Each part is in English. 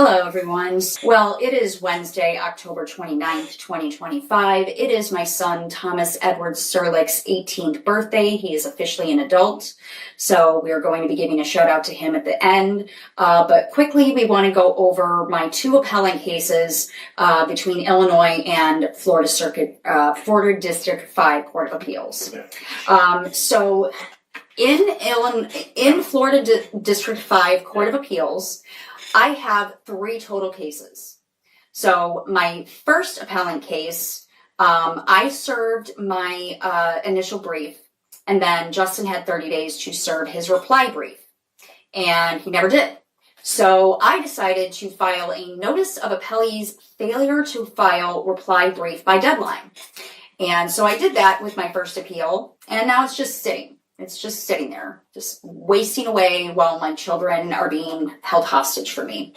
Hello, everyone. Well, it is Wednesday, October 29th, 2025. It is my son, Thomas Edward Serlick's 18th birthday. He is officially an adult, so we are going to be giving a shout out to him at the end. But quickly, we want to go over my two appellant cases between Illinois and Florida District 5 Court of Appeals. So in Florida District 5 Court of Appeals, I have three total cases. So my first appellant case, I served my initial brief, and then Justin had 30 days to serve his reply brief, and he never did. So I decided to file a notice of appellee's failure to file reply brief by deadline. And so I did that with my first appeal, and now it's just sitting. It's just sitting there, just wasting away while my children are being held hostage for me.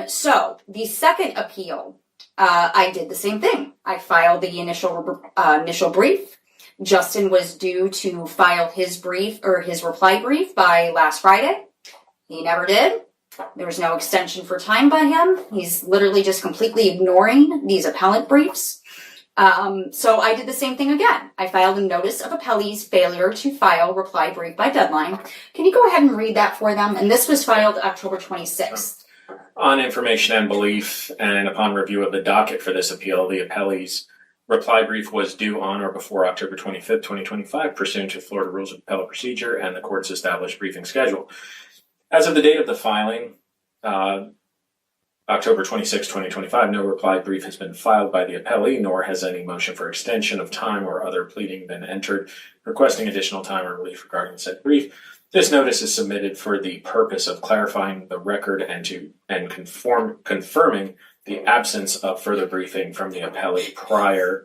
So the second appeal, I did the same thing. I filed the initial brief. Justin was due to file his brief or his reply brief by last Friday. He never did. There was no extension for time by him. He's literally just completely ignoring these appellant briefs. So I did the same thing again. I filed a notice of appellee's failure to file reply brief by deadline. Can you go ahead and read that for them? And this was filed October 26th. On information and belief, and upon review of the docket for this appeal, the appellee's reply brief was due on or before October 25th, 2025, pursuant to Florida Rules of Appellate Procedure and the court's established briefing schedule. As of the date of the filing, October 26, 2025, no reply brief has been filed by the appellee, nor has any motion for extension of time or other pleading been entered requesting additional time or relief regarding said brief. This notice is submitted for the purpose of clarifying the record and confirming the absence of further briefing from the appellee prior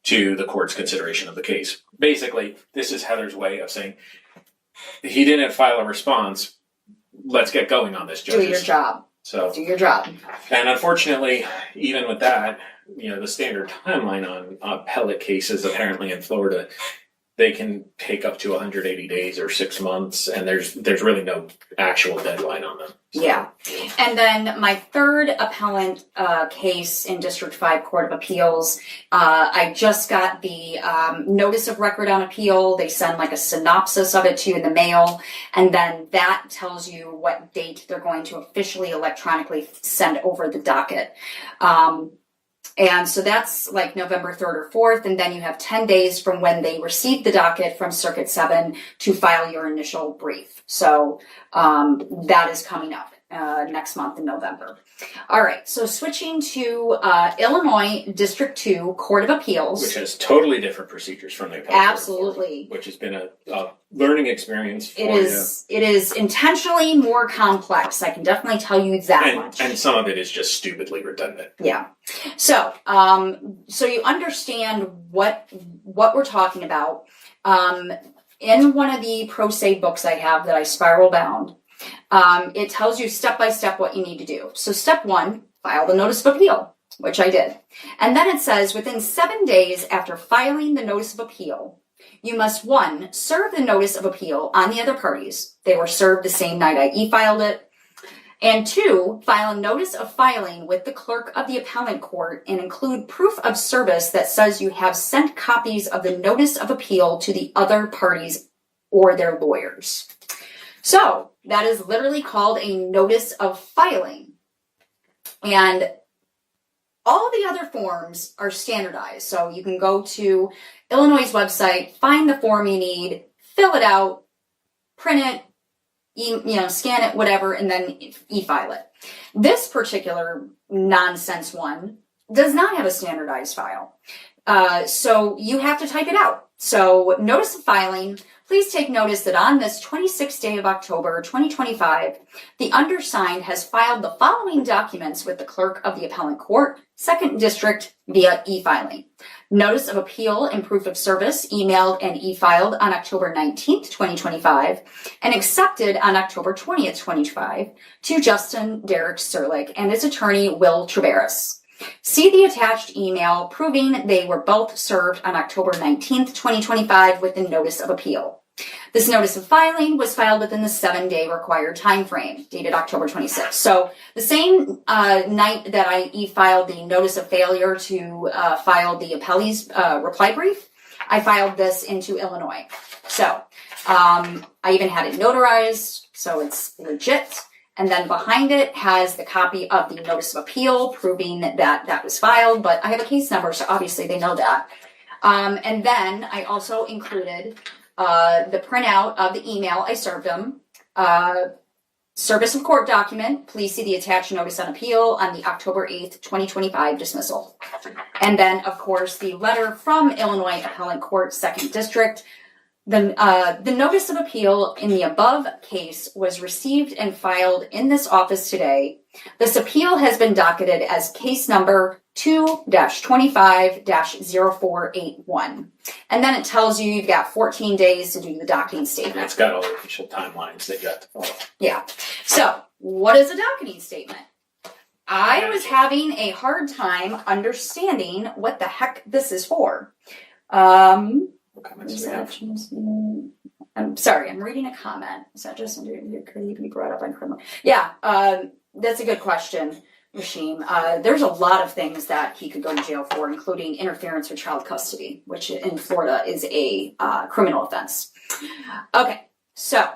to the court's consideration of the case. Basically, this is Heather's way of saying, he didn't file a response, let's get going on this, judges. Do your job. So, do your job. And unfortunately, even with that, the standard timeline on appellate cases apparently in Florida, they can take up to 180 days or 6 months, and there's really no actual deadline on them. So. Yeah. And then my third appellant case in District 5 Court of Appeals, I just got the notice of record on appeal. They send like a synopsis of it to you in the mail, and then that tells you what date they're going to officially electronically send over the docket. And so that's like November 3rd or 4th, and then you have 10 days from when they receive the docket from Circuit 7 to file your initial brief. So that is coming up next month in November. All right, so switching to Illinois District 2 Court of Appeals. Which has totally different procedures from the appellate Absolutely. Court, which has been a learning experience for you. It is intentionally more complex. I can definitely tell you that much. And some of it is just stupidly redundant. Yeah. So, so you understand what we're talking about. In one of the pro se books I have that I spiral bound, it tells you step by step what you need to do. So step 1, file the notice of appeal, which I did. And then it says within 7 days after filing the notice of appeal, you must 1, serve the notice of appeal on the other parties. They were served the same night I e-filed it. And 2, file a notice of filing with the clerk of the appellant court and include proof of service that says you have sent copies of the notice of appeal to the other parties or their lawyers. So that is literally called a notice of filing. And all the other forms are standardized. So you can go to Illinois' website, find the form you need, fill it out, print it, scan it, whatever, and then e-file it. This particular nonsense one does not have a standardized file. So you have to type it out. So notice of filing, please take notice that on this 26th day of October, 2025, the undersigned has filed the following documents with the clerk of the appellant court, 2nd District, via e-filing. Notice of appeal and proof of service emailed and e-filed on October 19th, 2025, and accepted on October 20th, 2025, to Justin Derek Serlick and his attorney, Will Traveris. See the attached email proving they were both served on October 19th, 2025 with the notice of appeal. This notice of filing was filed within the 7-day required time frame, dated October 26th. So the same night that I e-filed the notice of failure to file the appellee's reply brief, I filed this into Illinois. So I even had it notarized, so it's legit. And then behind it has the copy of the notice of appeal proving that that was filed, but I have a case number, so obviously they know that. And then I also included the printout of the email I served them, service of court document, please see the attached notice on appeal on the October 8th, 2025 dismissal. And then, of course, the letter from Illinois Appellate Court, 2nd District. The notice of appeal in the above case was received and filed in this office today. This appeal has been docketed as case number 2-25-0481. And then it tells you you've got 14 days to do the docketing statement. It's got all the official timelines that you have to follow. Yeah. So, what is a docketing statement? I was having a hard time understanding what the heck this is for. I'm sorry, I'm reading a comment. Is that just could he be brought up on criminal? Yeah, that's a good question, Rashim. There's a lot of things that he could go to jail for, including interference with child custody, which in Florida is a criminal offense. Okay, so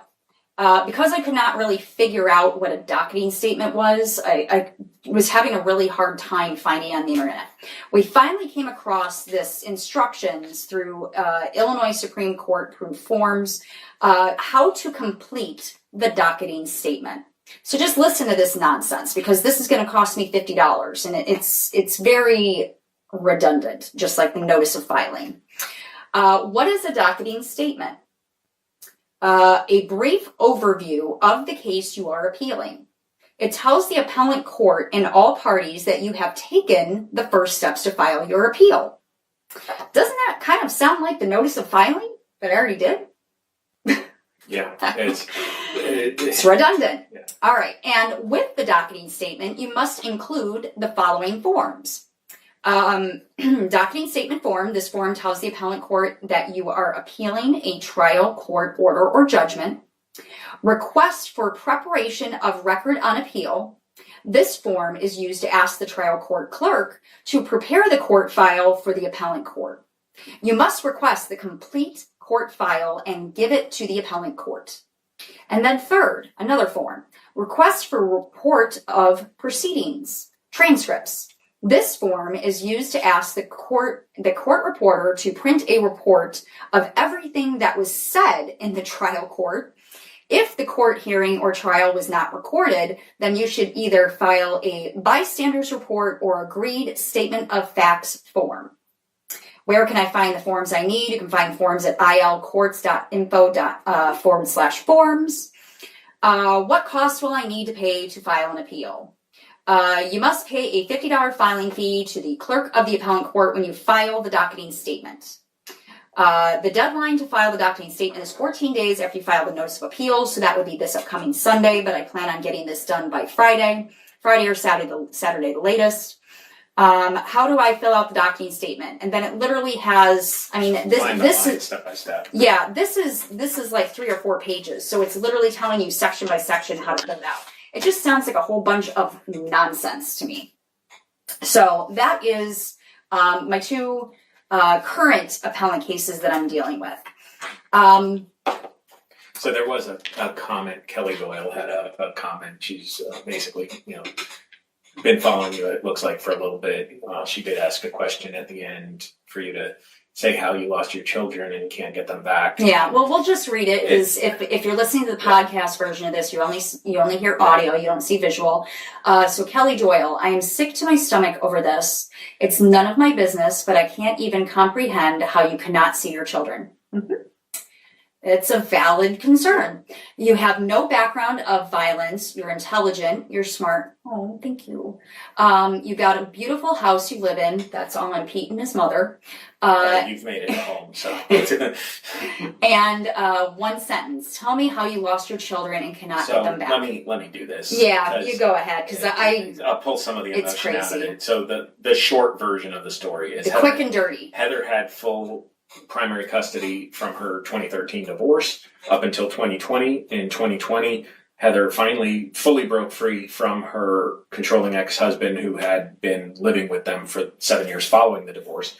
because I could not really figure out what a docketing statement was, I was having a really hard time finding on the internet. We finally came across this instructions through Illinois Supreme Court approved forms, how to complete the docketing statement. So just listen to this nonsense, because this is going to cost me $50, and it's very redundant, just like the notice of filing. What is a docketing statement? A brief overview of the case you are appealing. It tells the appellant court and all parties that you have taken the first steps to file your appeal. Doesn't that kind of sound like the notice of filing that I already did? Yeah, it's redundant. Yeah. All right, and with the docketing statement, you must include the following forms. Docketing statement form. This form tells the appellant court that you are appealing a trial court order or judgment. Request for preparation of record on appeal. This form is used to ask the trial court clerk to prepare the court file for the appellant court. You must request the complete court file and give it to the appellant court. And then third, another form. Request for report of proceedings, transcripts. This form is used to ask the court reporter to print a report of everything that was said in the trial court. If the court hearing or trial was not recorded, then you should either file a bystander's report or agreed statement of facts form. Where can I find the forms I need? You can find forms at ilcourts.info/forms. What cost will I need to pay to file an appeal? You must pay a $50 filing fee to the clerk of the appellant court when you file the docketing statement. The deadline to file the docketing statement is 14 days after you file the notice of appeal, so that would be this upcoming Sunday, but I plan on getting this done by Friday or Saturday the latest. How do I fill out the docketing statement? And then it literally has, this is step by step. Yeah, this is like 3 or 4 pages, so it's literally telling you section by section how to fill it out. It just sounds like a whole bunch of nonsense to me. So that is my 2 current appellant cases that I'm dealing with. So there was a comment. Kelly Doyle had a comment. She's basically, been following you, it looks like, for a little bit. She did ask a question at the end for you to say how you lost your children and can't get them back. Yeah, well, we'll just read it. If you're listening to the podcast version of this, you only hear audio, you don't see visual. So Kelly Doyle, I am sick to my stomach over this. It's none of my business, but I can't even comprehend how you cannot see your children. Mm-hmm. It's a valid concern. You have no background of violence. You're intelligent. You're smart. Oh, thank you. You got a beautiful house you live in. That's all on Pete and his mother. You've made it home, so. And 1 sentence. Tell me how you lost your children and cannot get them back. Let me do this. Yeah, you go ahead, because I'll pull some of the emotion out of it. So the short version of the story is quick and dirty. Heather had full primary custody from her 2013 divorce up until 2020. In 2020, Heather finally fully broke free from her controlling ex-husband who had been living with them for 7 years following the divorce.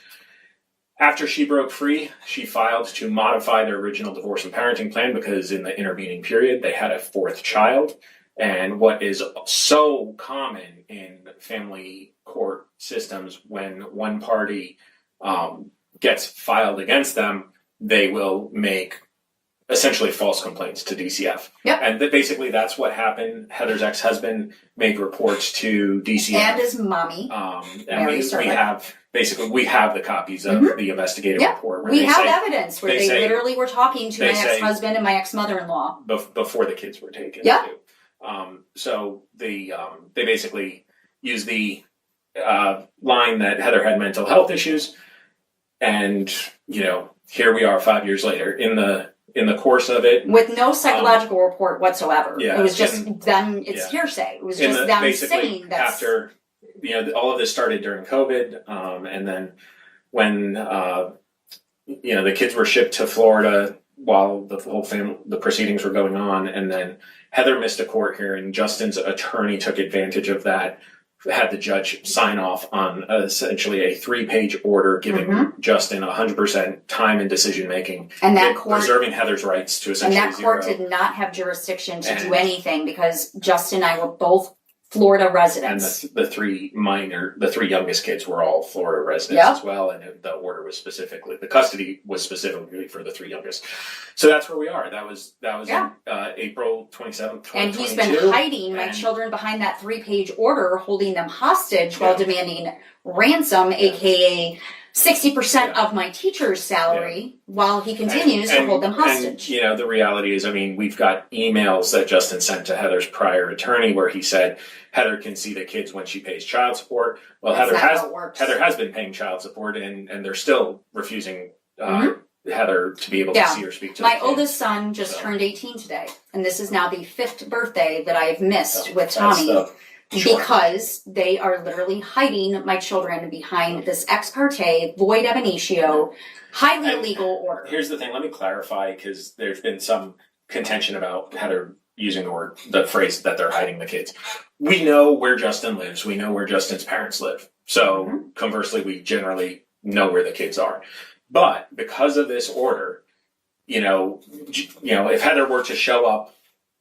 After she broke free, she filed to modify their original divorce and parenting plan because in the intervening period, they had a fourth child. And what is so common in family court systems, when one party gets filed against them, they will make essentially false complaints to DCF. Yep. And basically that's what happened. Heather's ex-husband made reports to DCF. And his mommy, and we have the copies of the investigative report. Where we have evidence where they literally were talking to my say- ex-husband and my ex-mother-in-law. Before the kids were taken. Yeah. Too. So they basically use the line that Heather had mental health issues, and here we are 5 years later in the course of it with no psychological report whatsoever. Yeah, it was just them. It's hearsay. It was just them saying that after all of this started during COVID, and then when the kids were shipped to Florida while the proceedings were going on, and then Heather missed a court hearing. Justin's attorney took advantage of that, had the judge sign off on essentially a 3-page order giving Justin 100% time in decision making, and that court reserving Heather's rights to essentially and that court zero. did not have jurisdiction to do anything because Justin and I were both Florida residents. And the three youngest kids were all Florida residents as well, and the order was the custody was specifically for the 3 youngest. So that's where we are. That was in, April 27th, 2022. And he's been hiding my children behind that 3-page order, holding them hostage while demanding ransom, aka 60% of my teacher's salary, while he continues to hold them hostage. And, the reality is, we've got emails that Justin sent to Heather's prior attorney where he said Heather can see the kids when she pays child support. Well, Heather has been paying child support, and they're still refusing Heather to be able to see or speak to my oldest son just turned 18 today, and this is now the 5th birthday that I have missed with Tommy. Because they are literally hiding my children behind this ex parte, void ab initio, highly illegal order. Here's the thing, let me clarify, because there's been some contention about Heather using the phrase that they're hiding the kids. We know where Justin lives. We know where Justin's parents live. So conversely, we generally know where the kids are. But because of this order, if Heather were to show up,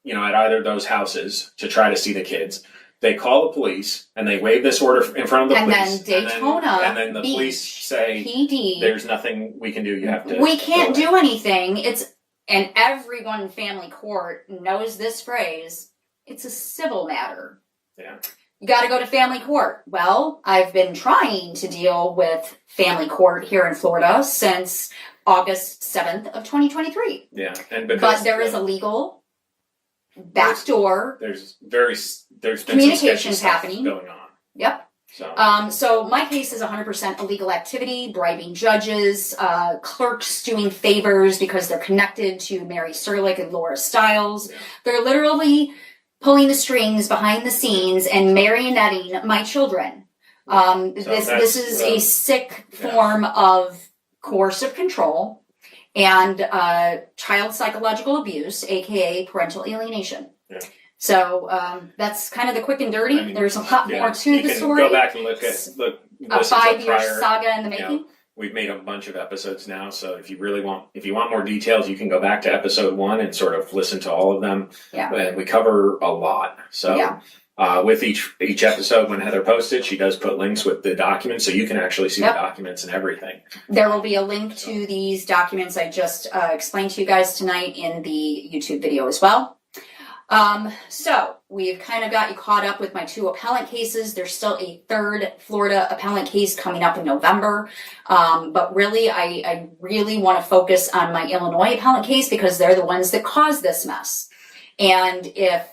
at either of those houses to try to see the kids, they call the police and they wave this order in front of the police. And then Daytona and then the Beach, police say, PD, there's nothing we can do. You have to. We can't do anything. And everyone in family court knows this phrase. It's a civil matter. Yeah. You got to go to family court. Well, I've been trying to deal with family court here in Florida since August 7th of 2023. Yeah. But there is a legal backdoor. There's been communications happening going on. Yep. So my case is 100% illegal activity, bribing judges, clerks doing favors because they're connected to Mary Serlick and Laura Stiles. Yeah. They're literally pulling the strings behind the scenes and marionetting my children. This is a sick form of coercive control and child psychological abuse, aka parental alienation. Yeah. So that's kind of the quick and dirty. There's a lot more to the story. Go back and look a 5-year saga in the making. We've made a bunch of episodes now, so if you want more details, you can go back to episode 1 and sort of listen to all of them. Yeah. And we cover a lot. So with each episode, when Heather posted, she does put links with the documents, so you can actually see the documents and everything. There will be a link to these documents I just explained to you guys tonight in the YouTube video as well. So we've kind of got you caught up with my 2 appellant cases. There's still a 3rd Florida appellant case coming up in November. But really, I really want to focus on my Illinois appellant case because they're the ones that caused this mess. And if,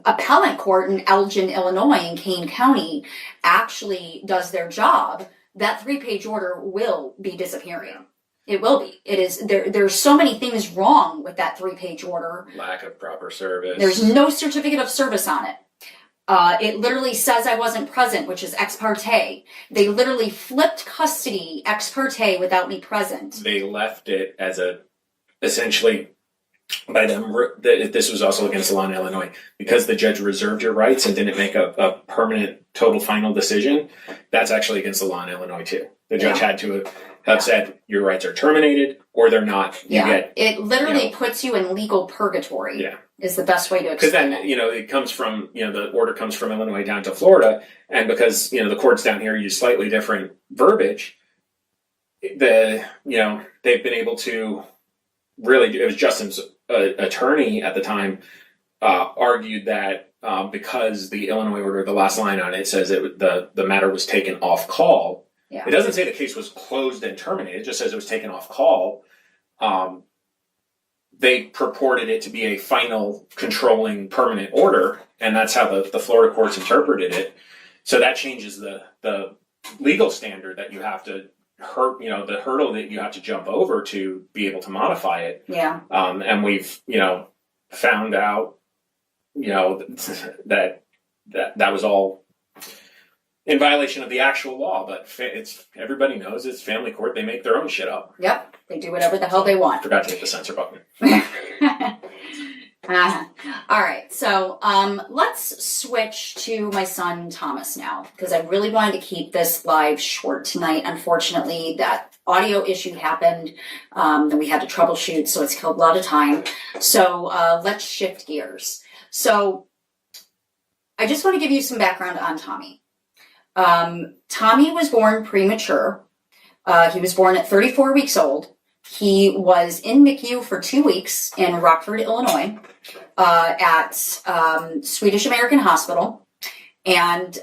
appellant court in Elgin, Illinois in Kane County actually does their job, that 3-page order will be disappearing. It will be. It is. There's so many things wrong with that 3-page order. Lack of proper service. There's no certificate of service on it. It literally says I wasn't present, which is ex parte. They literally flipped custody ex parte without me present. They left it as essentially, by them, this was also against the law in Illinois, because the judge reserved your rights and didn't make a permanent, total, final decision. That's actually against the law in Illinois too. The judge had to have said your rights are terminated or they're not. It literally puts you in legal purgatory. Yeah. Is the best way to explain it. Because then, it comes from, the order comes from Illinois down to Florida, and because, the courts down here use slightly different verbiage, they've been able to really, it was Justin's attorney at the time, argued that because the Illinois order, the last line on it says the matter was taken off call. Yeah. It doesn't say the case was closed and terminated, it just says it was taken off call. They purported it to be a final, controlling, permanent order, and that's how the Florida courts interpreted it. So that changes the legal standard that you have to the hurdle that you have to jump over to be able to modify it. Yeah. And we've, found out, that was all in violation of the actual law, but everybody knows it's family court. They make their own shit up. Yep. They do whatever the hell they want. Forgot to hit the censor button. All right, so let's switch to my son Thomas now, because I really wanted to keep this live short tonight. Unfortunately, that audio issue happened, and we had to troubleshoot, so it's killed a lot of time. So let's shift gears. So I just want to give you some background on Tommy. Tommy was born premature. He was born at 34 weeks old. He was in NICU for 2 weeks in Rockford, Illinois, at Swedish American Hospital. And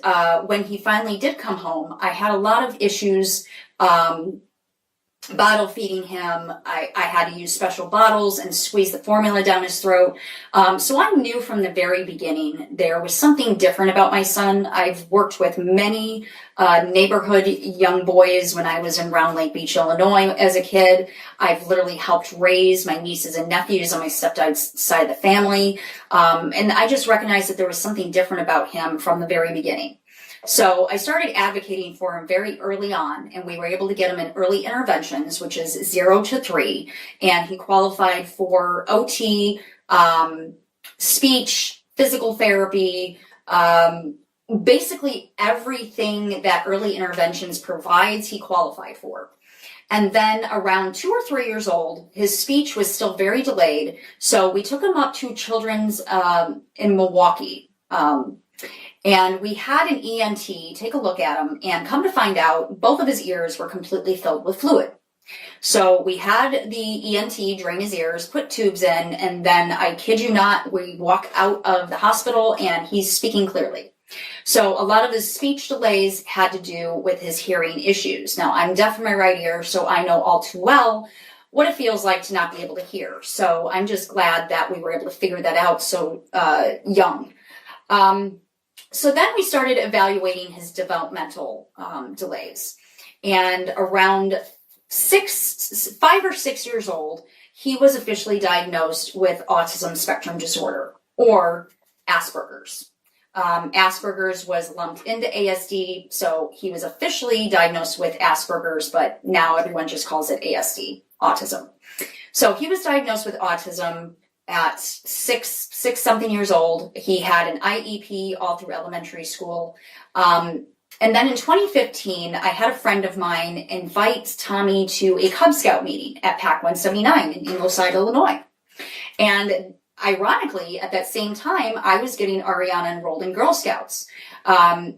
when he finally did come home, I had a lot of issues bottle feeding him. I had to use special bottles and squeeze the formula down his throat. So I knew from the very beginning there was something different about my son. I've worked with many neighborhood young boys when I was in Round Lake Beach, Illinois as a kid. I've literally helped raise my nieces and nephews on my stepdad's side of the family. And I just recognized that there was something different about him from the very beginning. So I started advocating for him very early on, and we were able to get him in early interventions, which is 0 to 3, and he qualified for OT, speech, physical therapy, basically everything that early interventions provides, he qualified for. And then around 2 or 3 years old, his speech was still very delayed, so we took him up to Children's in Milwaukee. And we had an ENT take a look at him, and come to find out, both of his ears were completely filled with fluid. So we had the ENT drain his ears, put tubes in, and then, I kid you not, we walk out of the hospital and he's speaking clearly. So a lot of his speech delays had to do with his hearing issues. Now, I'm deaf in my right ear, so I know all too well what it feels like to not be able to hear. So I'm just glad that we were able to figure that out so young. So then we started evaluating his developmental delays. And around 5 or 6 years old, he was officially diagnosed with autism spectrum disorder, or Asperger's. Asperger's was lumped into ASD, so he was officially diagnosed with Asperger's, but now everyone just calls it ASD, autism. So he was diagnosed with autism at six something years old. He had an IEP all through elementary school. And then in 2015, I had a friend of mine invite Tommy to a Cub Scout meeting at PAC 179 in Ingleside, Illinois. And ironically, at that same time, I was getting Ariana enrolled in Girl Scouts.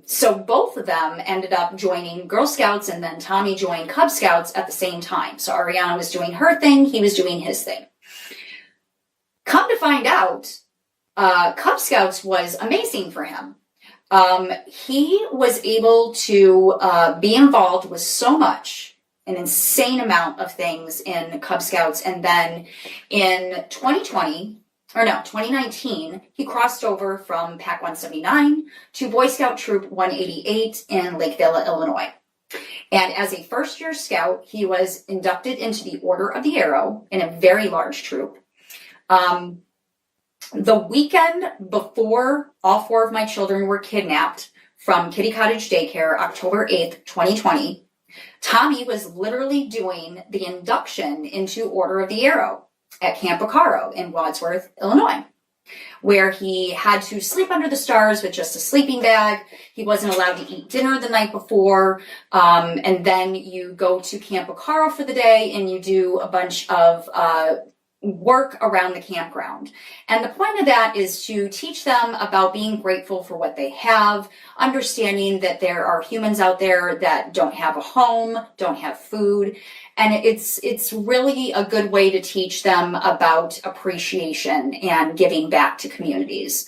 So both of them ended up joining Girl Scouts, and then Tommy joined Cub Scouts at the same time. So Ariana was doing her thing, he was doing his thing. Come to find out, Cub Scouts was amazing for him. He was able to be involved with so much, an insane amount of things in Cub Scouts. And then in 2019, he crossed over from PAC 179 to Boy Scout Troop 188 in Lake Villa, Illinois. And as a first-year scout, he was inducted into the Order of the Arrow in a very large troop. The weekend before all 4 of my children were kidnapped from Kitty Cottage Daycare, October 8th, 2020, Tommy was literally doing the induction into Order of the Arrow at Camp Picaro in Wadsworth, Illinois, where he had to sleep under the stars with just a sleeping bag. He wasn't allowed to eat dinner the night before. And then you go to Camp Picaro for the day and you do a bunch of work around the campground. And the point of that is to teach them about being grateful for what they have, understanding that there are humans out there that don't have a home, don't have food. And it's really a good way to teach them about appreciation and giving back to communities.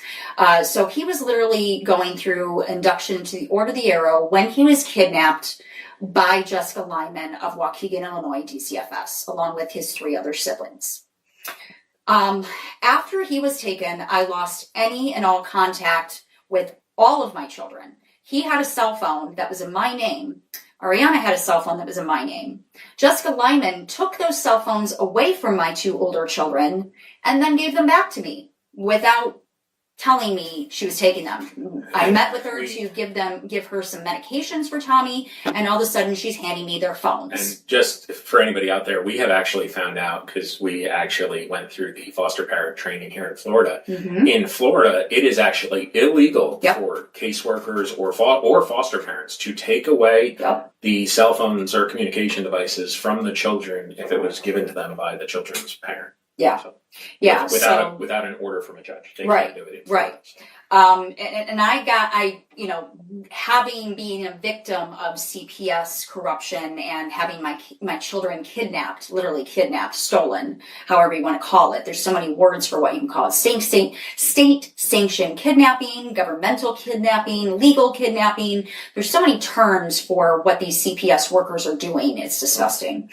So he was literally going through induction into the Order of the Arrow when he was kidnapped by Jessica Lyman of Waukegan, Illinois, DCFS, along with his 3 other siblings. After he was taken, I lost any and all contact with all of my children. He had a cell phone that was in my name. Ariana had a cell phone that was in my name. Jessica Lyman took those cell phones away from my 2 older children and then gave them back to me without telling me she was taking them. I met with her to give her some medications for Tommy, and all of a sudden she's handing me their phones. And just for anybody out there, we have actually found out, because we actually went through the foster parent training here in Florida. Mm-hmm. In Florida, it is actually illegal for caseworkers or foster parents to take away the cell phones or communication devices from the children if it was given to them by the children's parent. Yeah. So, yeah. Without an order from a judge. They Right. can't do it. Right. And having being a victim of CPS corruption and having my children kidnapped, literally kidnapped, stolen, however you want to call it. There's so many words for what you can call it. State sanctioned kidnapping, governmental kidnapping, legal kidnapping. There's so many terms for what these CPS workers are doing. It's disgusting.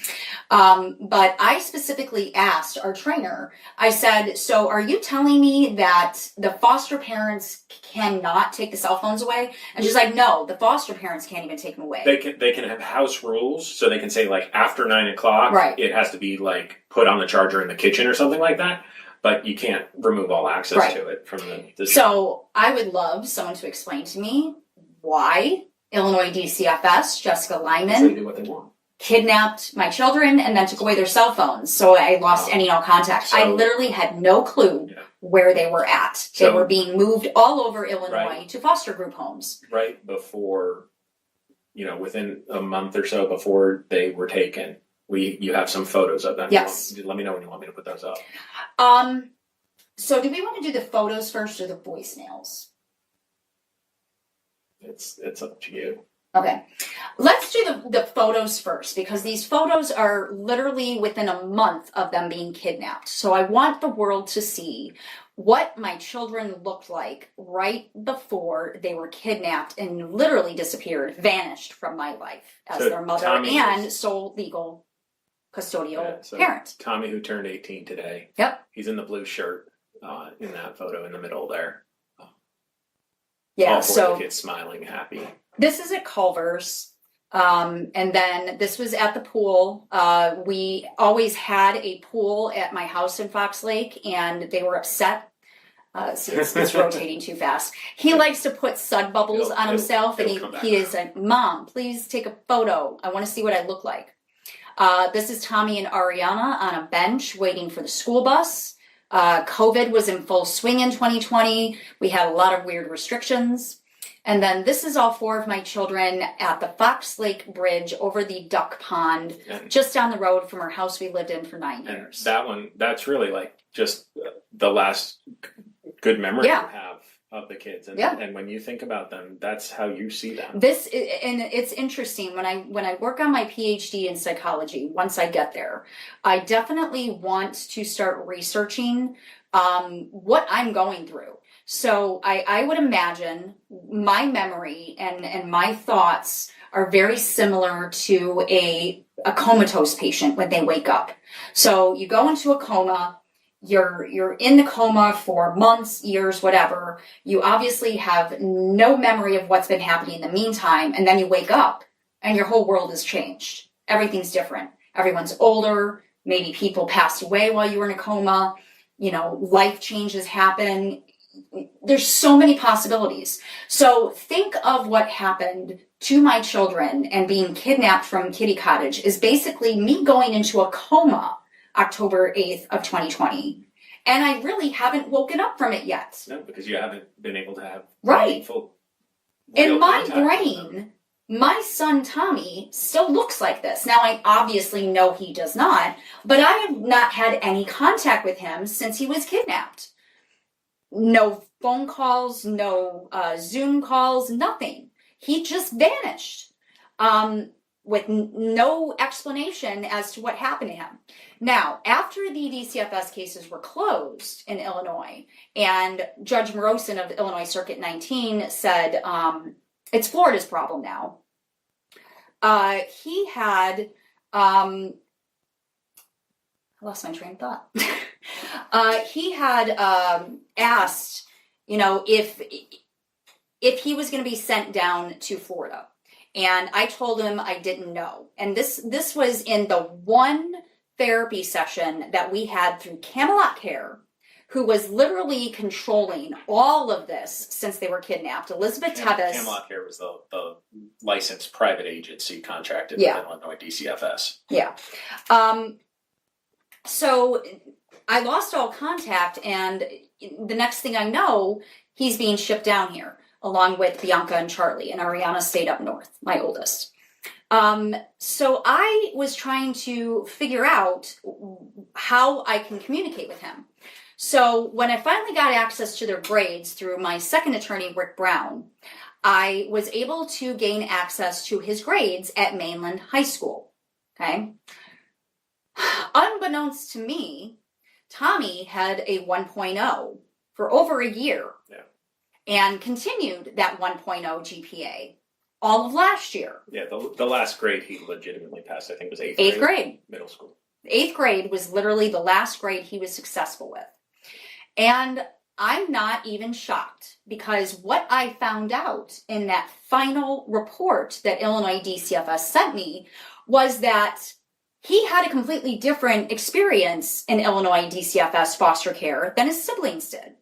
But I specifically asked our trainer, I said, so are you telling me that the foster parents cannot take the cell phones away? And she's like, no, the foster parents can't even take them away. They can have house rules, so they can say like after 9 o'clock, it has to be like put on the charger in the kitchen or something like that. But you can't remove all access to it from the. So I would love someone to explain to me why Illinois DCFS, Jessica Lyman, they do what they want. Kidnapped my children and then took away their cell phones. So I lost any and all contact. I literally had no clue where they were at. They were being moved all over Illinois to foster group homes. Right before, within a month or so before they were taken, you have some photos of them. Yes. Let me know when you want me to put those up. So do we want to do the photos first or the voicemails? It's up to you. Okay, let's do the photos first, because these photos are literally within a month of them being kidnapped. So I want the world to see what my children looked like right before they were kidnapped and literally disappeared, vanished from my life as their mother and sole legal custodial parent. Tommy, who turned 18 today. Yep. He's in the blue shirt in that photo in the middle there. Yeah, all four of the kids smiling, happy. This is at Culver's, and then this was at the pool. We always had a pool at my house in Fox Lake, and they were upset. See, it's rotating too fast. He likes to put sud bubbles on himself, and he is like, Mom, please take a photo. I want to see what I look like. This is Tommy and Ariana on a bench waiting for the school bus. COVID was in full swing in 2020. We had a lot of weird restrictions. And then this is all four of my children at the Fox Lake Bridge over the duck pond, just down the road from our house we lived in for 9 years. And that's really like just the last good memory you have of the kids. And when you think about them, that's how you see them. And it's interesting, when I work on my PhD in psychology, once I get there, I definitely want to start researching what I'm going through. So I would imagine my memory and my thoughts are very similar to a comatose patient when they wake up. So you go into a coma, you're in the coma for months, years, whatever. You obviously have no memory of what's been happening in the meantime, and then you wake up and your whole world has changed. Everything's different. Everyone's older. Maybe people passed away while you were in a coma. life changes happen. There's so many possibilities. So think of what happened to my children and being kidnapped from Kitty Cottage is basically me going into a coma October 8th of 2020. And I really haven't woken up from it yet. No, because you haven't been able to have right. meaningful In my brain, my son Tommy still looks like this. Now, I obviously know he does not, but I have not had any contact with him since he was kidnapped. No phone calls, no Zoom calls, nothing. He just vanished with no explanation as to what happened to him. Now, after the DCFS cases were closed in Illinois, and Judge Morosin of Illinois Circuit 19 said, it's Florida's problem now. He had, I lost my train of thought. He had asked, if he was going to be sent down to Florida. And I told him I didn't know. And this was in the one therapy session that we had through Camelot Care, who was literally controlling all of this since they were kidnapped. Elizabeth Tevis. Camelot Care was the licensed private agency contracted with Illinois DCFS. Yeah. So I lost all contact, and the next thing I know, he's being shipped down here, along with Bianca and Charlie, and Ariana stayed up north, my oldest. So I was trying to figure out how I can communicate with him. So when I finally got access to their grades through my second attorney, Rick Brown, I was able to gain access to his grades at Mainland High School. Okay. Unbeknownst to me, Tommy had a 1.0 for over a year and continued that 1.0 GPA all of last year. Yeah, the last grade he legitimately passed, I think, was eighth grade. Middle school. 8th grade was literally the last grade he was successful with. And I'm not even shocked, because what I found out in that final report that Illinois DCFS sent me was that he had a completely different experience in Illinois DCFS foster care than his siblings did.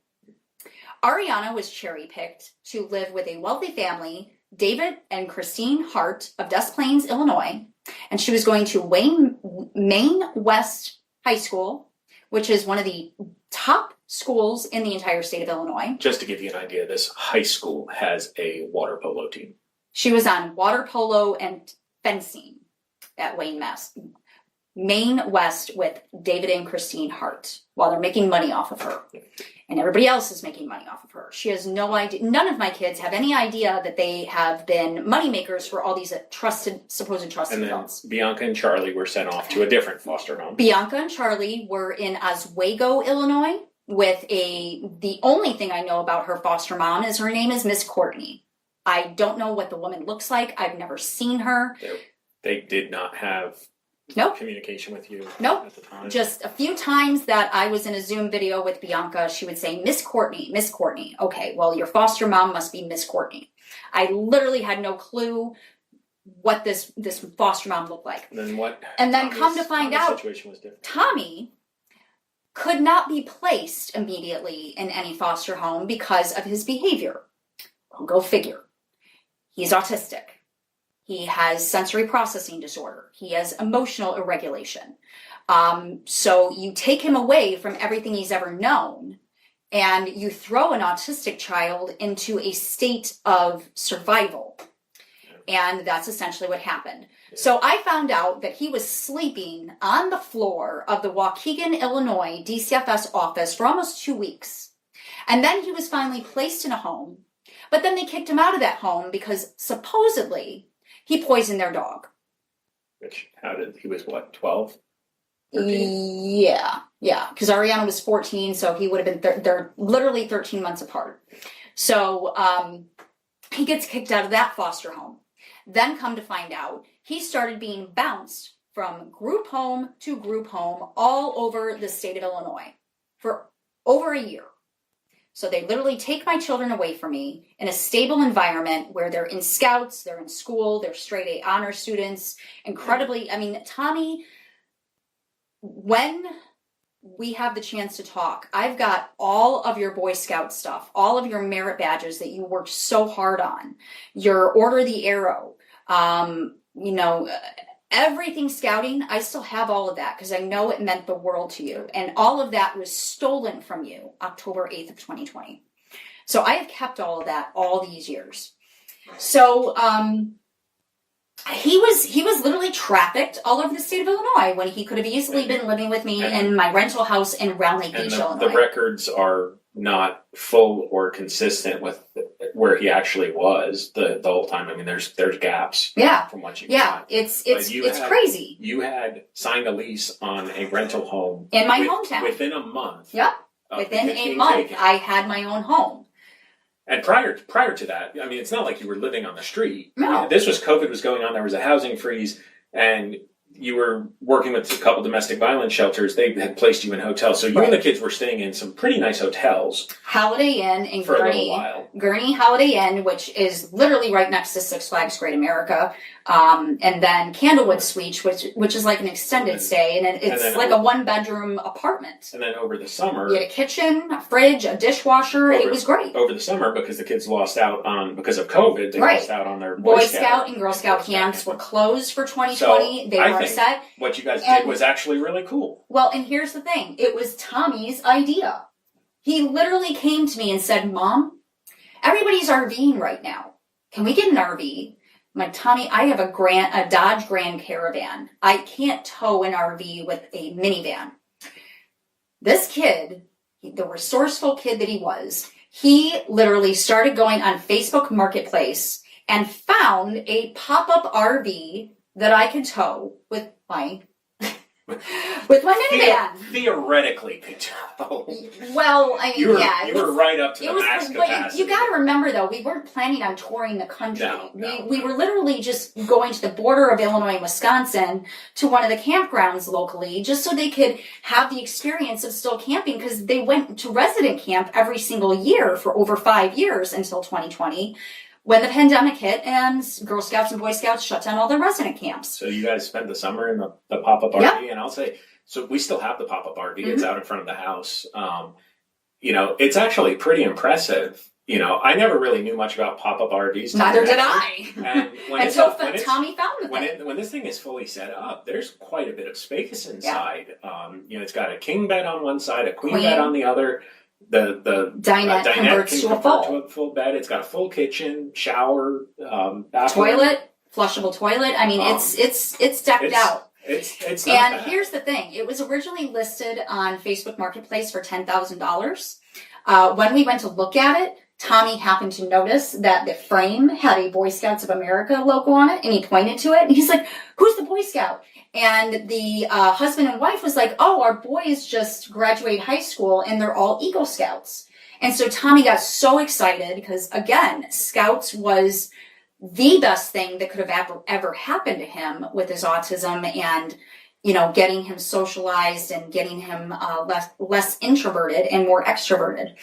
Ariana was cherry-picked to live with a wealthy family, David and Christine Hart of Des Plaines, Illinois, and she was going to Maine West High School, which is one of the top schools in the entire state of Illinois. Just to give you an idea, this high school has a water polo team. She was on water polo and fencing at Maine West with David and Christine Hart, while they're making money off of her. And everybody else is making money off of her. She has no idea. None of my kids have any idea that they have been moneymakers for all these supposed trusted adults. And then Bianca and Charlie were sent off to a different foster home. Bianca and Charlie were in Oswego, Illinois, with the only thing I know about her foster mom is her name is Miss Courtney. I don't know what the woman looks like. I've never seen her. They did not have communication with you at the time? Just a few times that I was in a Zoom video with Bianca, she would say, Miss Courtney, Miss Courtney. Okay, well, your foster mom must be Miss Courtney. I literally had no clue what this foster mom looked like. And then come to find out, situation was different. Tommy could not be placed immediately in any foster home because of his behavior. Well, go figure. He's autistic. He has sensory processing disorder. He has emotional irregulation. So you take him away from everything he's ever known, and you throw an autistic child into a state of survival. And that's essentially what happened. So I found out that he was sleeping on the floor of the Waukegan, Illinois DCFS office for almost 2 weeks. And then he was finally placed in a home. But then they kicked him out of that home because supposedly he poisoned their dog. He was what, 12? 13? Yeah. Because Ariana was 14, so he would have been, they're literally 13 months apart. So he gets kicked out of that foster home. Then come to find out, he started being bounced from group home to group home all over the state of Illinois for over a year. So they literally take my children away from me in a stable environment where they're in scouts, they're in school, they're straight A honor students. Incredibly, I mean, Tommy, when we have the chance to talk. I've got all of your Boy Scout stuff, all of your merit badges that you worked so hard on, your Order of the Arrow, you know, everything scouting. I still have all of that because I know it meant the world to you. And all of that was stolen from you October 8th of 2020. So I have kept all of that all these years. So, he was literally trafficked all over the state of Illinois when he could have easily been living with me in my rental house in Round Lake Beach, Illinois. The records are not full or consistent with where he actually was the whole time. I mean, there's gaps. Yeah. From what you got. It's crazy. You had signed a lease on a rental home in my hometown within a month. Yep. Within a month, I had my own home. And prior to that, I mean, it's not like you were living on the street. No. This was COVID was going on. There was a housing freeze, and you were working with a couple domestic violence shelters. They had placed you in hotels. So you and the kids were staying in some pretty nice hotels. Holiday Inn in for Gurney. A little while. Gurney Holiday Inn, which is literally right next to Six Flags Great America. And then Candlewood Suites, which is like an extended stay. And it's like a 1-bedroom apartment. And then over the summer, you had a kitchen, a fridge, a dishwasher. It was great. Over the summer, because the kids lost out because of COVID, they lost out on their Boy Scout and Girl Scout camps were closed for 2020. So they were upset. What you guys did was actually really cool. Well, and here's the thing. It was Tommy's idea. He literally came to me and said, Mom, everybody's RVing right now. Can we get an RV? I'm like, Tommy, I have a Dodge Grand Caravan. I can't tow an RV with a minivan. This kid, the resourceful kid that he was, he literally started going on Facebook Marketplace and found a pop-up RV that I could tow with my minivan. Theoretically could tow. Well, I mean, you were right up to the max capacity. You got to remember, though, we weren't planning on touring the country. No. We were literally just going to the border of Illinois and Wisconsin to one of the campgrounds locally, just so they could have the experience of still camping, because they went to resident camp every single year for over 5 years until 2020. When the pandemic hit and Girl Scouts and Boy Scouts shut down all their resident camps. So you guys spent the summer in the pop-up RV, and I'll say, so we still have the pop-up RV. Mm-hmm. It's out in front of the house. You know, it's actually pretty impressive. You know, I never really knew much about pop-up RVs. Neither did I. And until Tommy found the thing. When this thing is fully set up, there's quite a bit of space inside. Yeah. You know, it's got a king bed on one side, a queen bed on the other. The dinette converts to a full bed. It's got a full kitchen, shower, bathroom, toilet, flushable toilet. I mean, it's decked out. It's not bad. Here's the thing: it was originally listed on Facebook Marketplace for $10,000. When we went to look at it, Tommy happened to notice that the frame had a Boy Scouts of America logo on it, and he pointed to it, and he's like, "Who's the Boy Scout?" And the husband and wife was like, "Oh, our boys just graduated high school and they're all Eagle Scouts." And so Tommy got so excited because, again, Scouts was the best thing that could have ever happened to him with his autism and, you know, getting him socialized and getting him less introverted and more extroverted.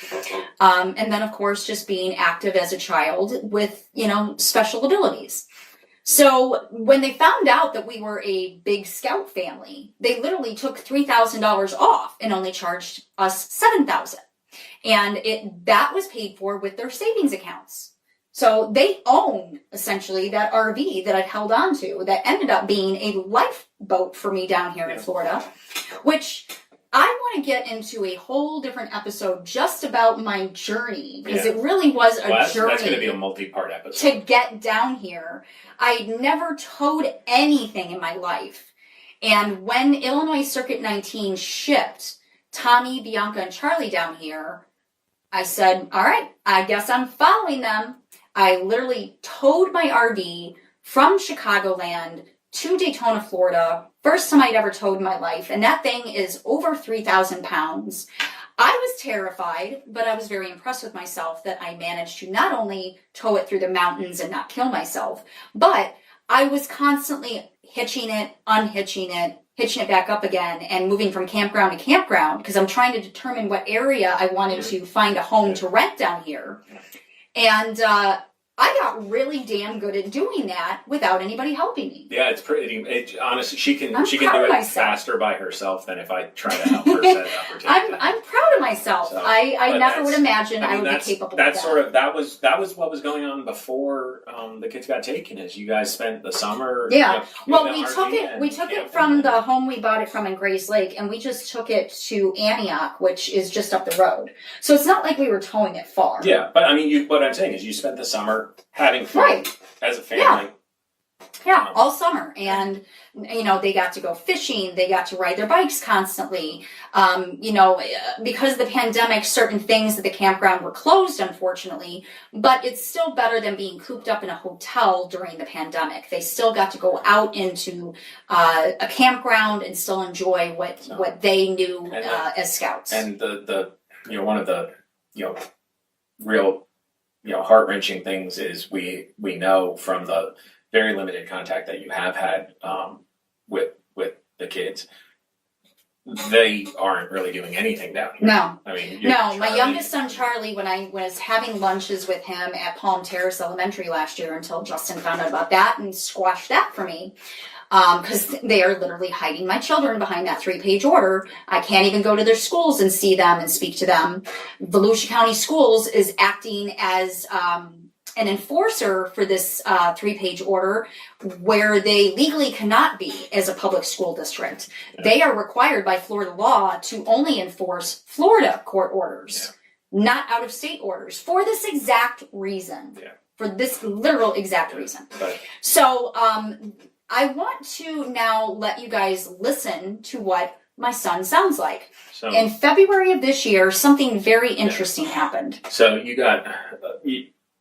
And then, of course, just being active as a child with, you know, special abilities. So when they found out that we were a big Scout family, they literally took $3,000 off and only charged us $7,000. And that was paid for with their savings accounts. So they owned essentially that RV that I'd held on to that ended up being a lifeboat for me down here in Florida, which I want to get into a whole different episode just about my journey, because it really was a journey. That's going to be a multi-part episode. To get down here. I'd never towed anything in my life. And when Illinois Circuit 19 shipped Tommy, Bianca, and Charlie down here, I said, all right, I guess I'm following them. I literally towed my RV from Chicagoland to Daytona, Florida. First time I'd ever towed in my life. And that thing is over 3,000 pounds. I was terrified, but I was very impressed with myself that I managed to not only tow it through the mountains and not kill myself, but I was constantly hitching it, unhitching it, hitching it back up again, and moving from campground to campground because I'm trying to determine what area I wanted to find a home to rent down here. And I got really damn good at doing that without anybody helping me. Yeah, it's pretty. Honestly, she can I'm do proud of it myself. faster by herself than if I try to help her set it up or take it. I'm proud of myself. So, I but never would imagine I would be that's- capable of That's that. sort of that was what was going on before the kids got taken. Is you guys spent the summer? Yeah. Well, in we the took RV it. and We took it camping from and- the home we bought it from in Grace Lake, and we just took it to Antioch, which is just up the road. So it's not like we were towing it far. Yeah, but I mean, what I'm saying is, you spent the summer having fun Right. as a family. Yeah, all summer, and they got to go fishing. They got to ride their bikes constantly. Because of the pandemic, certain things at the campground were closed, unfortunately. But it's still better than being cooped up in a hotel during the pandemic. They still got to go out into a campground and still enjoy what they knew as scouts. And the one of the real heart-wrenching things is we know from the very limited contact that you have had with the kids, they aren't really doing anything down here. No. I mean, My youngest son Charlie, when I was having lunches with him at Palm Terrace Elementary last year, until Justin found out about that and squashed that for me, because they are literally hiding my children behind that 3-page order. I can't even go to their schools and see them and speak to them. Volusia County Schools is acting as an enforcer for this 3-page order, where they legally cannot be as a public school district. Yeah. They are required by Florida law to only enforce Florida court orders, not out-of-state orders, for this exact reason. Yeah. For this literal exact reason. But So I want to now let you guys listen to what my son sounds like. so In February of this year, something very interesting happened. so you got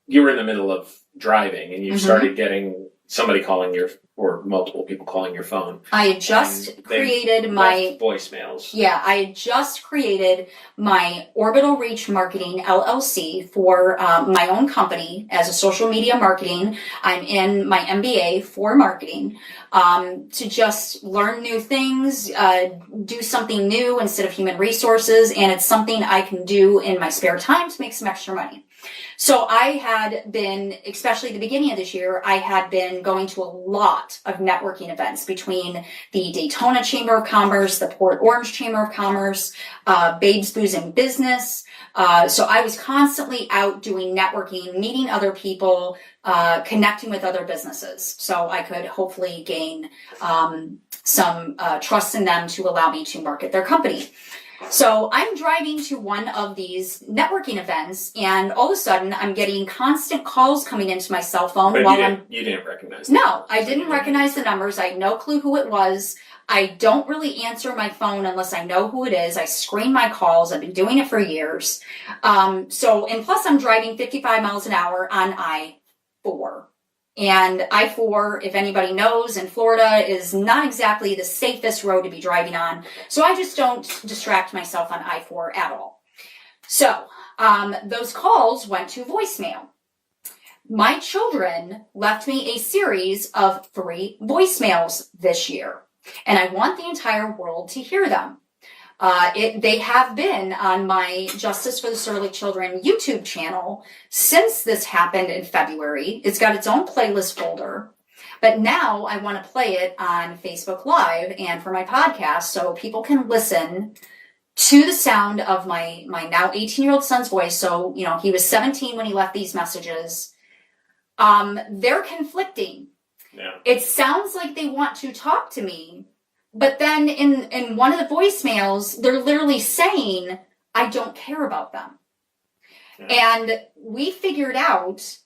you were in the middle of driving and you started getting somebody calling or multiple people calling your phone. I had just And they created left voicemails. I had just created my Orbital Reach Marketing LLC for my own company as a social media marketing. I'm in my MBA for marketing to just learn new things, do something new instead of human resources, and it's something I can do in my spare time to make some extra money. So I had been, especially at the beginning of this year, I had been going to a lot of networking events between the Daytona Chamber of Commerce, the Port Orange Chamber of Commerce, Babes Booze and Business. So I was constantly out doing networking, meeting other people, connecting with other businesses. So I could hopefully gain some trust in them to allow me to market their company. So I'm driving to one of these networking events, and all of a sudden I'm getting constant calls coming into my cell phone But while you didn't recognize them. No, I didn't recognize the numbers. I had no clue who it was. I don't really answer my phone unless I know who it is. I screen my calls. I've been doing it for years. And plus I'm driving 55 miles an hour on I-4. And I-4, if anybody knows, in Florida is not exactly the safest road to be driving on. So I just don't distract myself on I-4 at all. So those calls went to voicemail. My children left me a series of 3 voicemails this year, and I want the entire world to hear them. They have been on my Justice for the Serlick Children YouTube channel since this happened in February. It's got its own playlist folder, but now I want to play it on Facebook Live and for my podcast so people can listen to the sound of my now 18-year-old son's voice. So, he was 17 when he left these messages. They're conflicting. Yeah. It sounds like they want to talk to me, but then in one of the voicemails, they're literally saying, I don't care about them. Yeah. And we figured out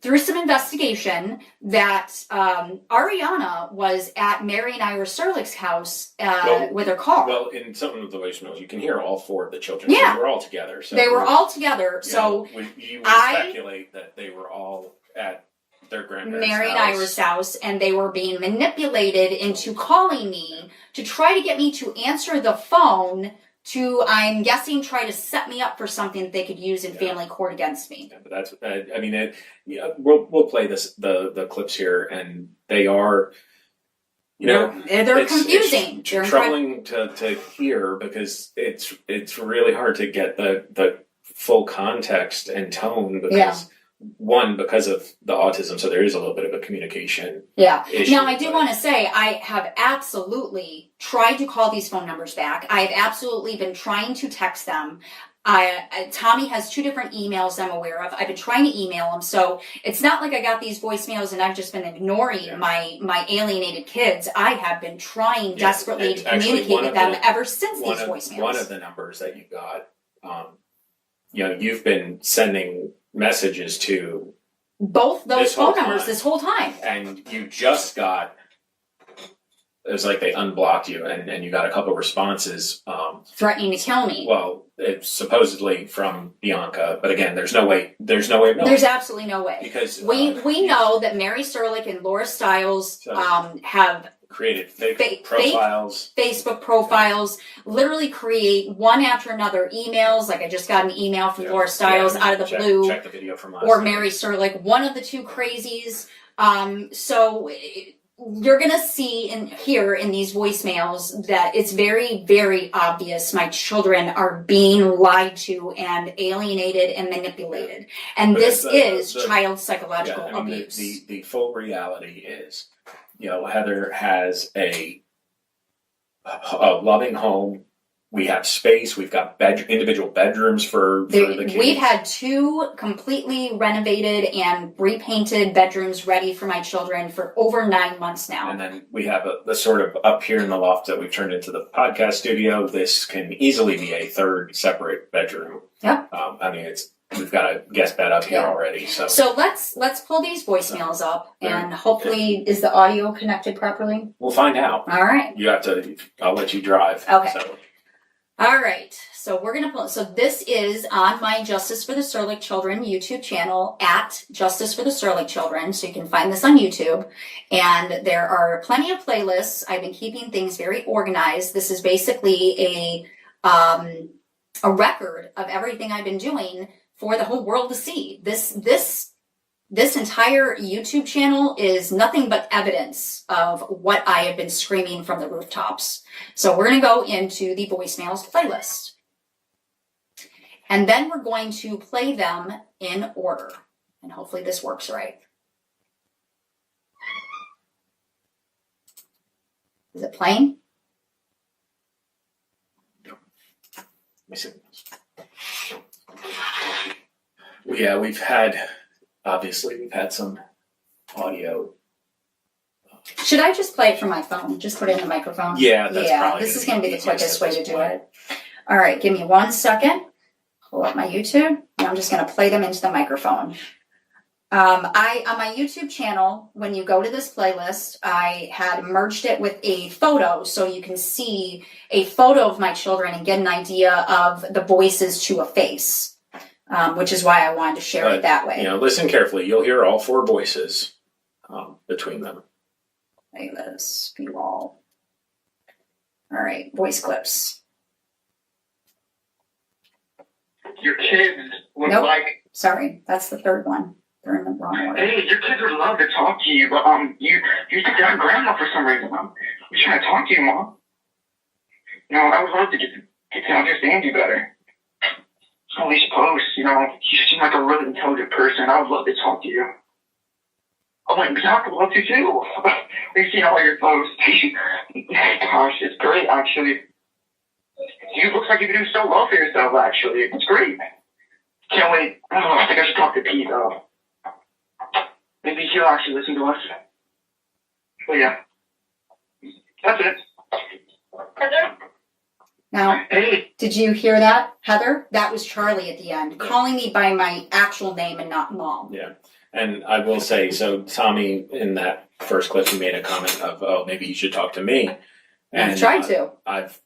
through some investigation that Ariana was at Mary and Ira Serlick's house with her car. Well, in some of the voicemails, you can hear all 4 of the children. Yeah. They were all together. So they were all together. So you would speculate that they were all at their grandparents' Mary and house. Ira's house, and they were being manipulated into calling me to try to get me to answer the phone to, I'm guessing, try to set me up for something that they could use in family court against me. Yeah, but that's, we'll play the clips here, and they are, they're confusing. It's troubling to hear because it's really hard to get the full context and tone because one, because of the autism, so there is a little bit of a communication issue. Now, I do want to say I have absolutely tried to call these phone numbers back. I've absolutely been trying to text them. Tommy has 2 different emails I'm aware of. I've been trying to email him, so it's not like I got these voicemails and I've just been ignoring my alienated kids. I have been trying desperately to communicate with them ever since these voicemails. One of the numbers that you got, you've been sending messages to both those phone numbers this whole time. And you just got, it was like they unblocked you and you got a couple of responses. Threatening to kill me. Well, it's supposedly from Bianca, but again, there's no way of knowing. There's absolutely no way. Because we know that Mary Serlick and Laura Stiles have created fake profiles. Facebook profiles, literally create one after another emails. Like I just got an email from Laura Stiles out of the blue. Check the video from last or night. Mary Serlick, one of the 2 crazies. So you're going to see and hear in these voicemails that it's very, very obvious my children are being lied to and alienated and manipulated. And this is child psychological abuse. The full reality is, Heather has a loving home. We have space. We've got individual bedrooms for the kids. We've had 2 completely renovated and repainted bedrooms ready for my children for over 9 months now. And then we have the sort of up here in the loft that we've turned into the podcast studio. This can easily be a 3rd separate bedroom. Yep. We've got a guest bed up here already. So let's pull these voicemails up and hopefully is the audio connected properly? We'll find out. All right. I'll let you drive. Okay. So. All right, so we're going to pull. So this is on my Justice for the Serlick Children YouTube channel at Justice for the Serlick Children. So you can find this on YouTube. And there are plenty of playlists. I've been keeping things very organized. This is basically a record of everything I've been doing for the whole world to see. This entire YouTube channel is nothing but evidence of what I have been screaming from the rooftops. So we're going to go into the voicemails playlist. And then we're going to play them in order. And hopefully this works right. Is it playing? Let me see. Yeah, we've had some audio. Should I just play it from my phone? Just put it in the microphone? Yeah, that's probably this is going to be the quickest way to do it. All right, give me 1 second. Pull up my YouTube. And I'm just going to play them into the microphone. On my YouTube channel, when you go to this playlist, I had merged it with a photo so you can see a photo of my children and get an idea of the voices to a face, which is why I wanted to share it that way. Listen carefully. You'll hear all 4 voices between them. Playlist, view all. All right, voice clips. Your kids would Sorry, that's the 3rd one. They're in the wrong order. Hey, your kids would love to talk to you, but you took down grandma for some reason. We're trying to talk to you, Mom. I would love to get to understand you better. At least close, you seem like a really intelligent person. I would love to talk to you. Oh, and Bianca would love to too. We've seen all your posts. Gosh, it's great, actually. You look like you do so well for yourself, actually. It's great. Can't wait. Oh, I think I should talk to Pete, though. Maybe he'll actually listen to us. But yeah. That's it. Heather? Now, hey. Did you hear that, Heather? That was Charlie at the end, calling me by my actual name and not Mom. Yeah. And I will say, so Tommy, in that first clip, he made a comment of, oh, maybe you should talk to me. And I've tried to. I've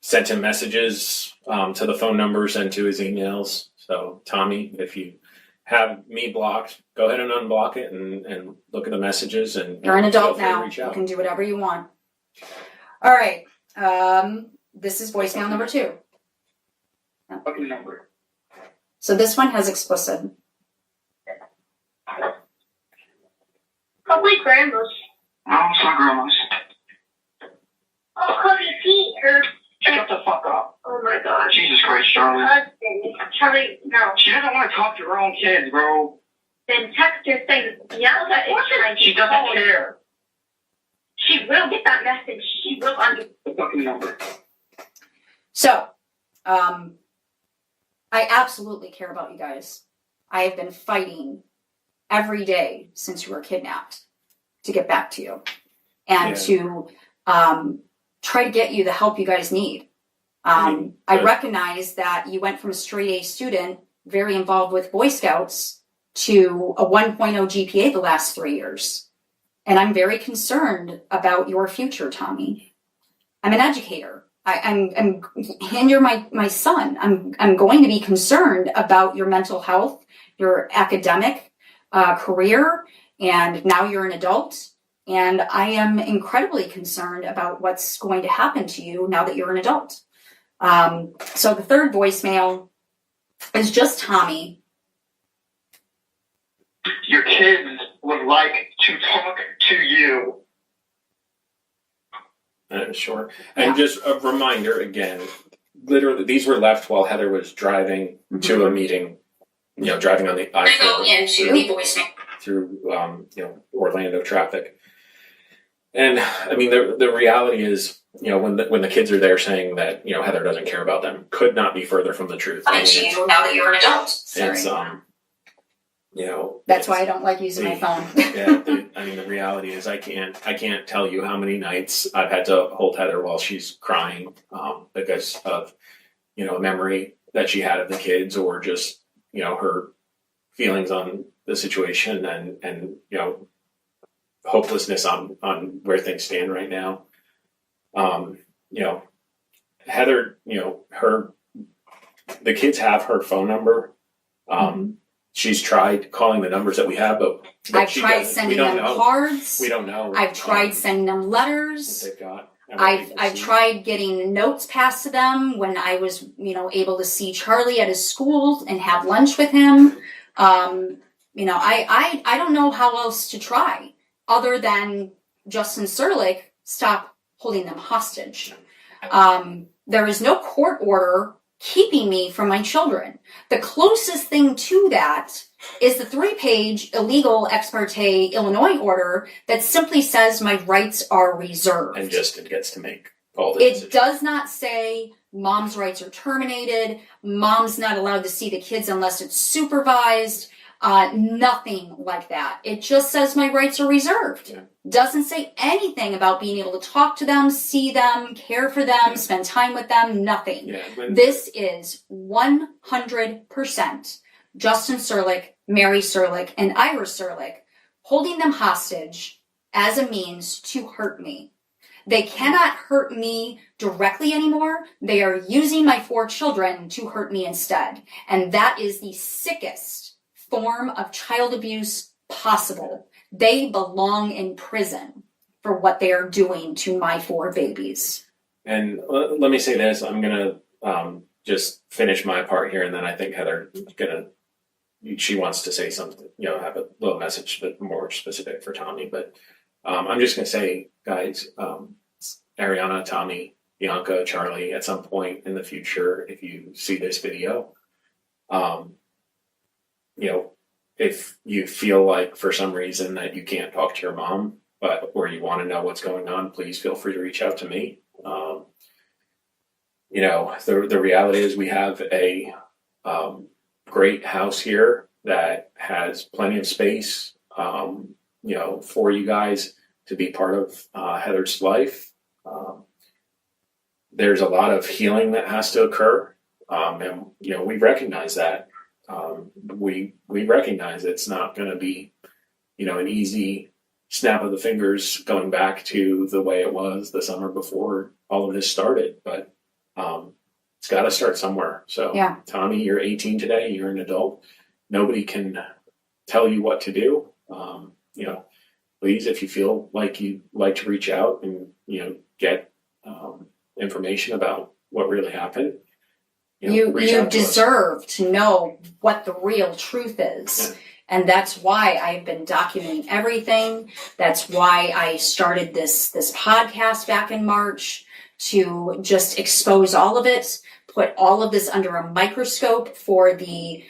sent him messages to the phone numbers and to his emails. So, Tommy, if you have me blocked, go ahead and unblock it and look at the messages. And you're an adult now. You can do whatever you want. All right. This is voicemail number 2. What number? So this one has explicit. Probably grandma's. No, it's not grandma's. Oh, Cody Pete, her Shut the fuck up. oh my gosh. Jesus Christ, Charlie. Husband. Charlie, No. She doesn't want to talk to her own kids, bro. Then text her saying, Bianca is trying to She doesn't call you. care. She will get that message. She will understand. The fucking number. So, I absolutely care about you guys. I have been fighting every day since you were kidnapped to get back to you and to try to get you the help you guys need. I recognize that you went from a straight A student, very involved with Boy Scouts, to a 1.0 GPA the last 3 years. And I'm very concerned about your future, Tommy. I'm an educator. And you're my son. I'm going to be concerned about your mental health, your academic career, and now you're an adult. And I am incredibly concerned about what's going to happen to you now that you're an adult. So the third voicemail is just Tommy. Your kids would like to talk to you. Sure. And just a reminder again, literally, these were left while Heather was driving to a meeting, driving on the I-4 through Orlando traffic. And I mean, the reality is, when the kids are there saying that, Heather doesn't care about them, could not be further from the truth. Now that you're an adult. Sorry. It's, that's why I don't like using my phone. The reality is I can't tell you how many nights I've had to hold Heather while she's crying, because of, a memory that she had of the kids, or just, her feelings on the situation and hopelessness on where things stand right now. Heather, the kids have her phone number. She's tried calling the numbers that we have, but I've tried sending them cards. We don't know. I've tried sending them letters. They've got. I've tried getting notes passed to them when I was, able to see Charlie at his school and have lunch with him. I don't know how else to try other than Justin Serlick stop holding them hostage. There is no court order keeping me from my children. The closest thing to that is the 3-page illegal ex parte Illinois order that simply says my rights are reserved. And just it gets to make all the decisions. It does not say mom's rights are terminated, mom's not allowed to see the kids unless it's supervised, nothing like that. It just says my rights are reserved. Yeah. Doesn't say anything about being able to talk to them, see them, care for them, spend time with them, nothing. Yeah, this is 100% Justin Serlick, Mary Serlick, and Ira Serlick holding them hostage as a means to hurt me. They cannot hurt me directly anymore. They are using my 4 children to hurt me instead. And that is the sickest form of child abuse possible. They belong in prison for what they are doing to my 4 babies. And let me say this. I'm going to just finish my part here, and then I think Heather she wants to say something, have a little message but more specific for Tommy. But I'm just going to say, guys, Ariana, Tommy, Bianca, Charlie, at some point in the future, if you see this video, if you feel like for some reason that you can't talk to your mom, or you want to know what's going on, please feel free to reach out to me. The reality is we have a great house here that has plenty of space, for you guys to be part of Heather's life. There's a lot of healing that has to occur, and we recognize that. We recognize it's not going to be, an easy snap of the fingers going back to the way it was the summer before all of this started, but it's got to start somewhere. So, yeah. Tommy, you're 18 today. You're an adult. Nobody can tell you what to do. Please, if you feel like you'd like to reach out and, get information about what really happened, you deserve to know what the real truth is. Yeah. And that's why I've been documenting everything. That's why I started this podcast back in March, to just expose all of it. put all of this under a microscope for the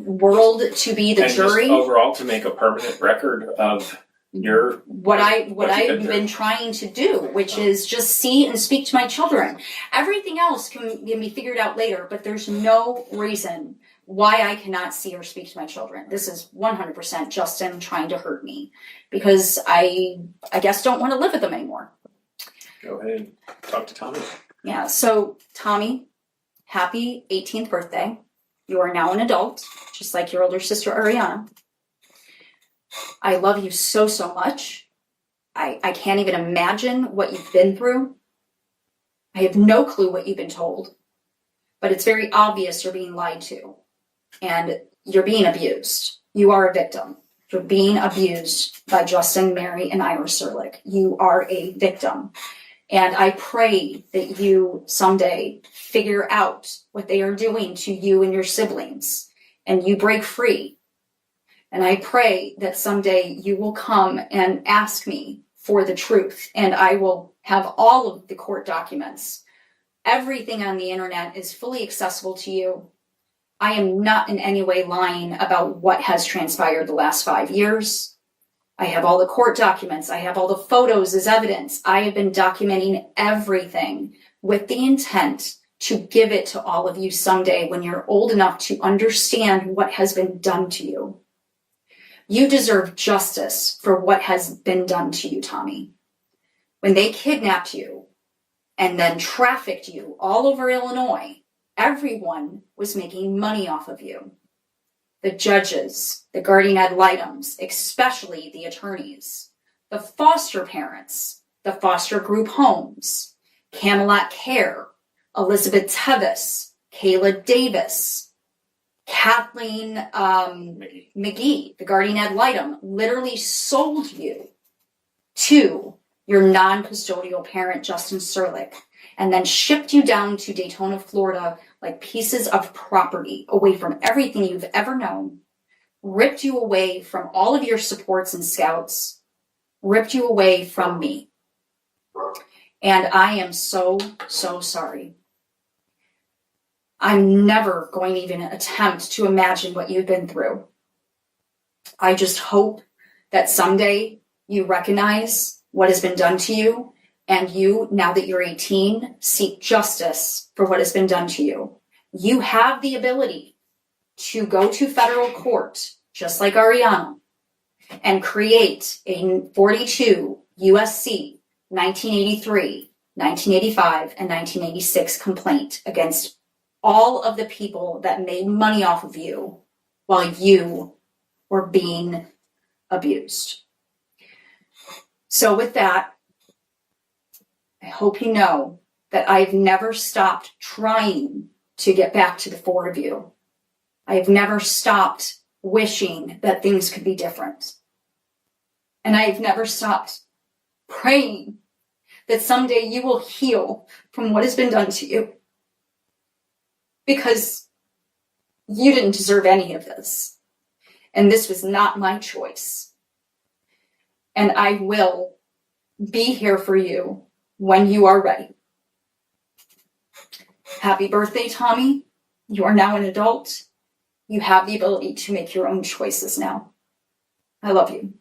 world to be the and jury. just overall to make a permanent record of your What I've been been trying to do, which is just see and speak to my children. Everything else can be figured out later, but there's no reason why I cannot see or speak to my children. This is 100% Justin trying to hurt me because I guess don't want to live with them anymore. Go ahead and talk to Tommy. Yeah, so Tommy, happy 18th birthday. You are now an adult, just like your older sister Ariana. I love you so, so much. I can't even imagine what you've been through. I have no clue what you've been told, but it's very obvious you're being lied to and you're being abused. You are a victim. You're being abused by Justin, Mary, and Ira Serlick. You are a victim. And I pray that you someday figure out what they are doing to you and your siblings and you break free. And I pray that someday you will come and ask me for the truth and I will have all of the court documents. Everything on the internet is fully accessible to you. I am not in any way lying about what has transpired the last 5 years. I have all the court documents. I have all the photos as evidence. I have been documenting everything with the intent to give it to all of you someday when you're old enough to understand what has been done to you. You deserve justice for what has been done to you, Tommy. When they kidnapped you and then trafficked you all over Illinois, everyone was making money off of you. The judges, the guardian ad litems, especially the attorneys, the foster parents, the foster group homes, Camelot Care, Elizabeth Tevis, Kayla Davis, Kathleen McGee, the guardian ad litem, literally sold you to your non-custodial parent, Justin Serlick, and then shipped you down to Daytona, Florida, like pieces of property, away from everything you've ever known, ripped you away from all of your supports and scouts, ripped you away from me. And I am so, so sorry. I'm never going to even attempt to imagine what you've been through. I just hope that someday you recognize what has been done to you and you, now that you're 18, seek justice for what has been done to you. You have the ability to go to federal court, just like Ariana, and create a 42 USC 1983, 1985, and 1986 complaint against all of the people that made money off of you while you were being abused. So with that, I hope you know that I've never stopped trying to get back to the four of you. I've never stopped wishing that things could be different. And I've never stopped praying that someday you will heal from what has been done to you. Because you didn't deserve any of this. And this was not my choice. And I will be here for you when you are ready. Happy birthday, Tommy. You are now an adult. You have the ability to make your own choices now. I love you.